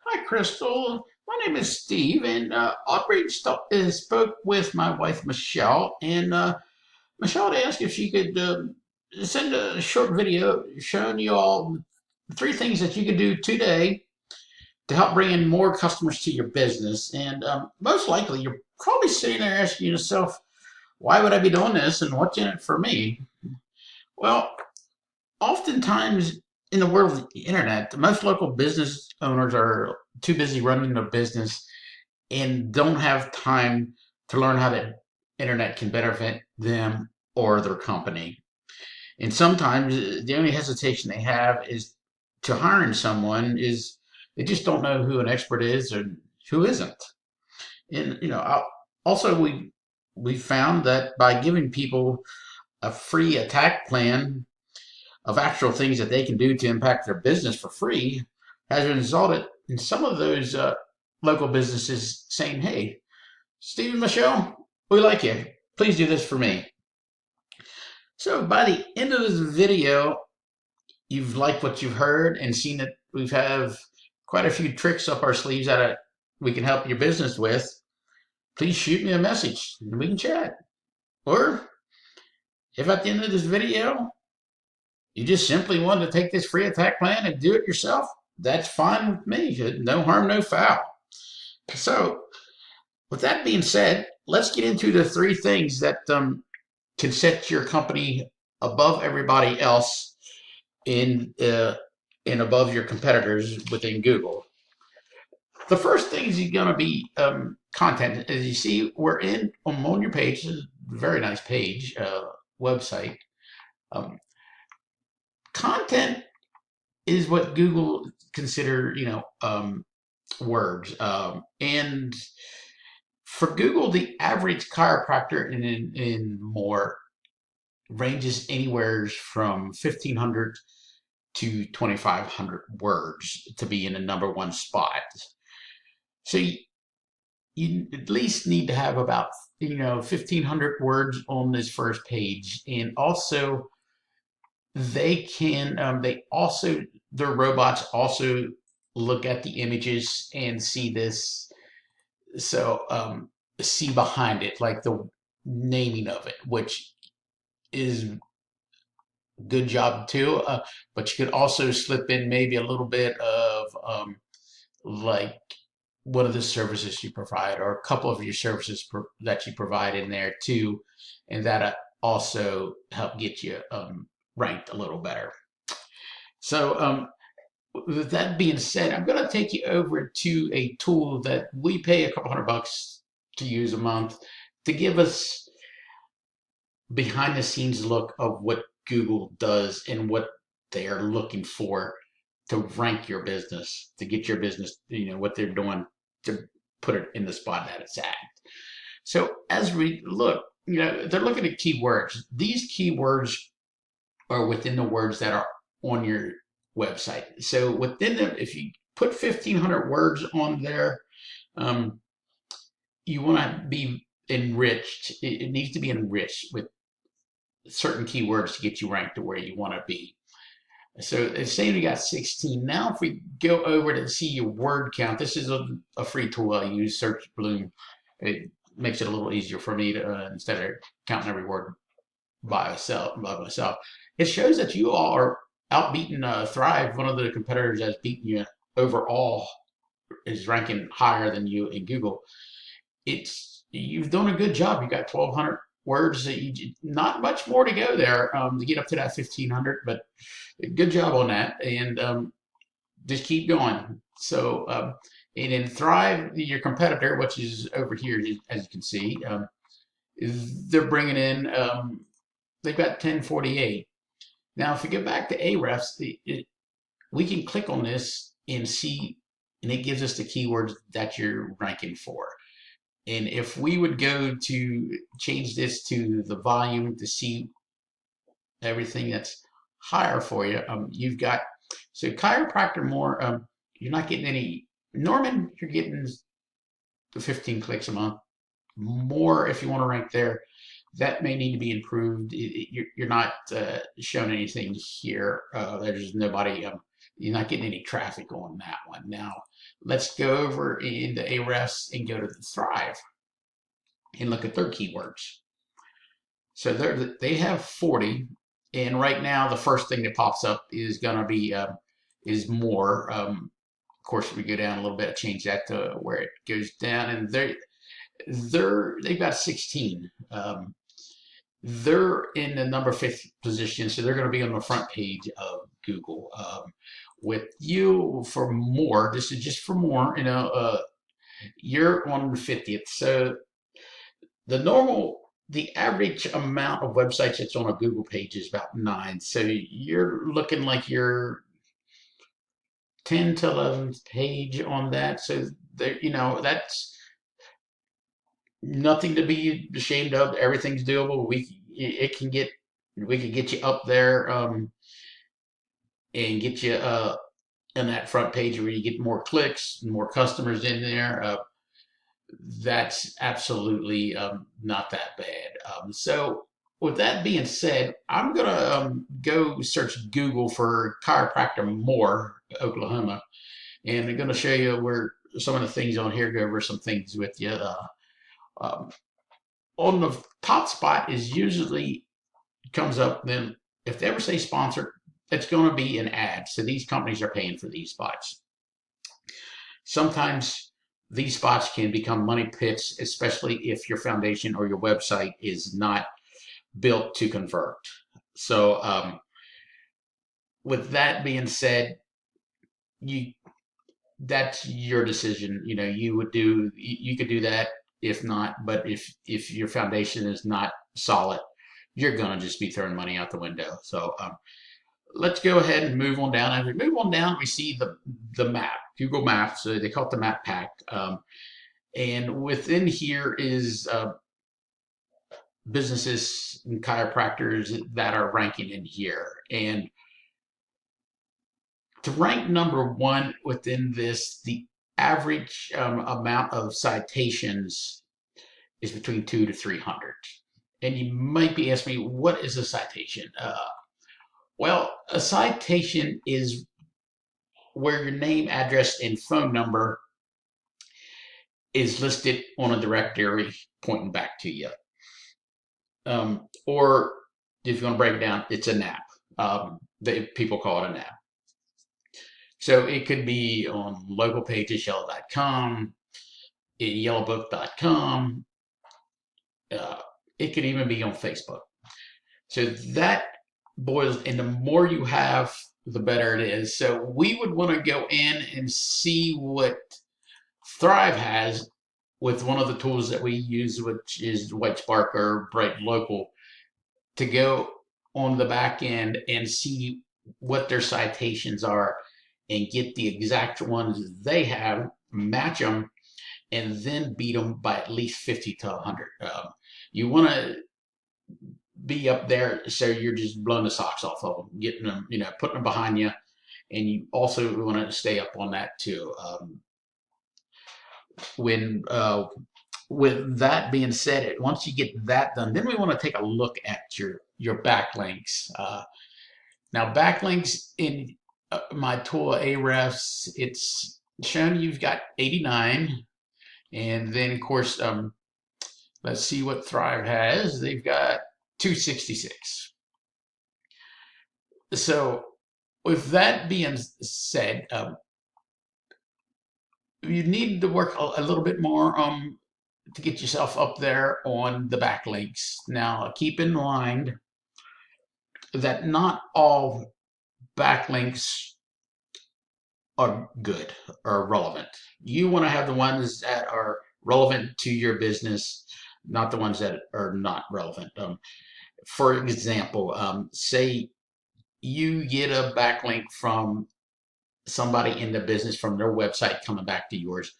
Hi, Crystal. My name is Steve, and spoke with my wife, Michelle. And Michelle had asked if she could send a short video showing you all three things that you could do today to help bring in more customers to your business. And most likely, you're probably sitting there asking yourself, why would I be doing this and what's in it for me? Well, oftentimes in the world of the internet, most local business owners are too busy running their business and don't have time to learn how the internet can benefit them or their company. And sometimes the only hesitation they have is to hiring someone is they just don't know who an expert is or who isn't. And also we found that by giving people a free attack plan of actual things that they can do to impact their business for free has resulted in some of those local businesses saying, "Hey, Steve and Michelle, we like you. Please do this for me." So by the end of this video, you've liked what you've heard and seen that we've have quite a few tricks up our sleeves that we can help your business with. Please shoot me a message and we can chat. Or if at the end of this video you just simply want to take this free attack plan and do it yourself, that's fine with me. No harm, no foul. So with that being said, let's get into the three things that can set your company above everybody else in above your competitors within Google. The first thing is going to be content. As you see, we're on your page. This is a very nice page, website. Um, Content is what Google consider, words. And for Google, the average chiropractor in more ranges anywhere from 1,500 to 2,500 words to be in the number one spot. So you at least need to have about 1,500 words on this first page, and also they also their robots also look at the images and see this, so see behind it, like the naming of it, which is good job too. But you could also slip in maybe a little bit of like one of the services you provide, or a couple of your services that you provide in there too, and that also help get you ranked a little better. So with that being said, I'm going to take you over to a tool that we pay a couple $100 to use a month to give us behind the scenes look of what Google does and what they are looking for to rank your business, to get your business, what they're doing to put it in the spot that it's at. So as we look, they're looking at keywords. These keywords are within the words that are on your website. So within them, if you put 1,500 words on there, um, you want to be enriched. It needs to be enriched with certain keywords to get you ranked to where you want to be. So it's saying we got 16. Now, if we go over to see your word count, this is a free tool I use, Search Bloom. It makes it a little easier for me to, instead of counting every word by myself. It shows that you all are outbeating Thrive, one of the competitors that's beating you overall, is ranking higher than you in Google. You've done a good job. You got 1,200 words. Not much more to go there to get up to that 1,500, but good job on that, and just keep going. So, and in Thrive, your competitor, which is over here, as you can see, they're bringing in, they've got 1048. Now, if we go back to Ahrefs, we can click on this and see, and it gives us the keywords that you're ranking for. And if we would go to change this to the volume to see everything that's higher for you, you've got, so chiropractor more, you're not getting any, Norman, you're getting the 15 clicks a month. More if you want to rank there. That may need to be improved. You're not showing anything here. There's nobody You're not getting any traffic on that one. Now, let's go over into Ahrefs and go to the Thrive and look at their keywords. So they have 40, and right now the first thing that pops up is going to be is more. Of course, we go down a little bit, change that to where it goes down, and they've got 16. They're in the number 5th position, so they're going to be on the front page of Google. With you for more, this is just for more. You're on the 50th, so the average amount of websites that's on a Google page is about 9. So you're looking like you're 10 to 11th page on that. So there, that's nothing to be ashamed of. Everything's doable. We can get you up there, and get you in that front page where you get more clicks, more customers in there. That's absolutely not that bad. So with that being said, I'm gonna go search Google for chiropractor more Oklahoma, and I'm gonna show you where some of the things on here. Go over some things with you. Um, on the top spot is usually comes up. Then if they ever say sponsor, it's going to be an ad. So these companies are paying for these spots. Sometimes these spots can become money pits, especially if your foundation or your website is not built to convert. So with that being said, you that's your decision. You could do that if not, but if your foundation is not solid, you're gonna just be throwing money out the window. So let's go ahead and move on down. As we move on down, we see the map, Google Maps. So they call it the map pack. And within here is businesses and chiropractors that are ranking in here. And to rank number 1 within this, the average amount of citations is between 2 to 300. And you might be asking me, what is a citation? Well, a citation is where your name, address, and phone number is listed on a directory pointing back to you. Or if you're going to break it down, it's a NAP. People call it a NAP. So it could be on local pages, yellow.com, yellowbook.com. It could even be on Facebook. So that boils, and the more you have, the better it is. So we would want to go in and see what Thrive has with one of the tools that we use, which is White Spark or Bright Local, to go on the back end and see what their citations are and get the exact ones they have, match them, and then beat them by at least 50 to 100. You want to be up there so you're just blowing the socks off of them, getting them, putting them behind you. And you also want to stay up on that too. When With that being said, once you get that done, then we want to take a look at your backlinks. Now, backlinks in my tool Ahrefs, it's showing you've got 89, and then of course, let's see what Thrive has. They've got 266. So, with that being said, you need to work a little bit more to get yourself up there on the backlinks. Now, keep in mind that not all backlinks are good or relevant. You want to have the ones that are relevant to your business, not the ones that are not relevant. For example, say you get a backlink from somebody in the business from their website coming back to yours.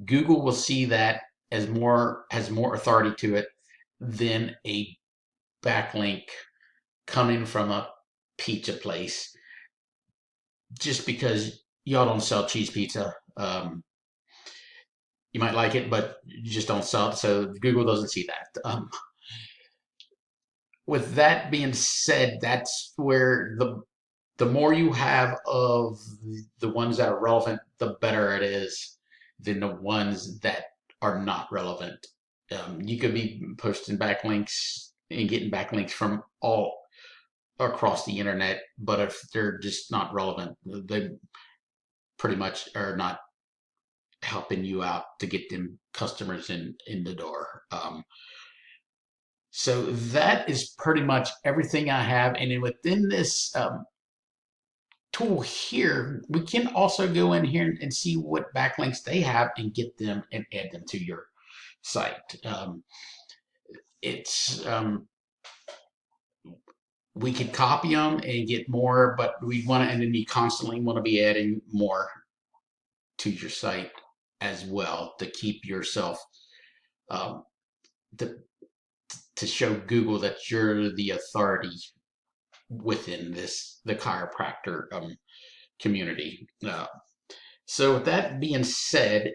Google will see that as has more authority to it than a backlink coming from a pizza place, just because y'all don't sell cheese pizza. You might like it, but you just don't sell it, so Google doesn't see that. With that being said, that's where the more you have of the ones that are relevant, the better it is than the ones that are not relevant. You could be posting backlinks and getting backlinks from all across the internet, but if they're just not relevant, they pretty much are not helping you out to get them customers in the door. So that is pretty much everything I have. And then within this tool here, we can also go in here and see what backlinks they have and get them and add them to your site. It's We could copy them and get more, but we want to, and then you constantly want to be adding more to your site as well to keep yourself um, to, to show Google that you're the authority within the chiropractor community. So with that being said,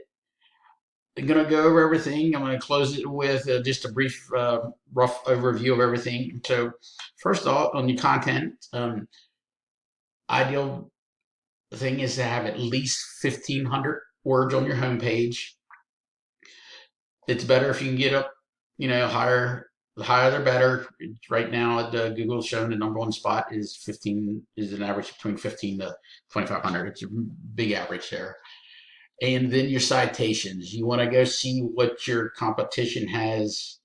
I'm going to go over everything. I'm going to close it with just a brief, rough overview of everything. So first off, on your content, ideal thing is to have at least 1,500 words on your homepage. It's better if you can get up, higher. The higher the better. Right now, Google's showing the number one spot is 15, is an average between 15 to 2,500. It's a big average there. And then your citations. You want to go see what your competition has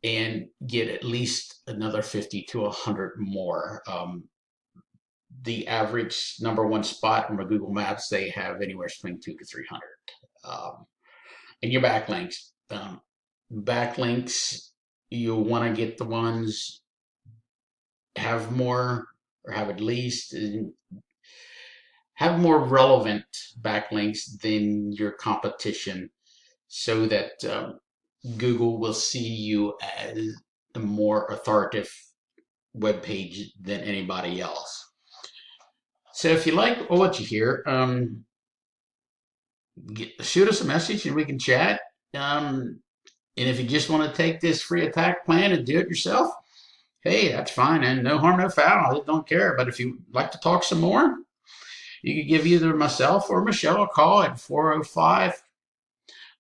and get at least another 50 to 100 more. The average number one spot on the Google Maps, they have anywhere between 2 to 300. And your backlinks. Backlinks, you'll want to get the ones have more or have at least have more relevant backlinks than your competition so that Google will see you as a more authoritative web page than anybody else. So if you like what you hear, shoot us a message and we can chat. And if you just want to take this free attack plan and do it yourself, hey, that's fine. And no harm, no foul. I don't care. But if you'd like to talk some more, you could give either myself or Michelle a call at 405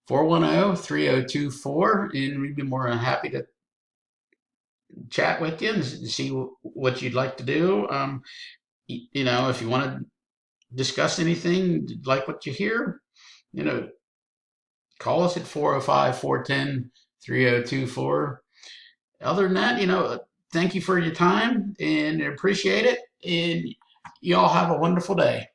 410 3024. And we'd be more than happy to chat with you and see what you'd like to do. If you want to discuss anything, like what you hear, call us at 405 410 3024. Other than that, thank you for your time and appreciate it. And you all have a wonderful day.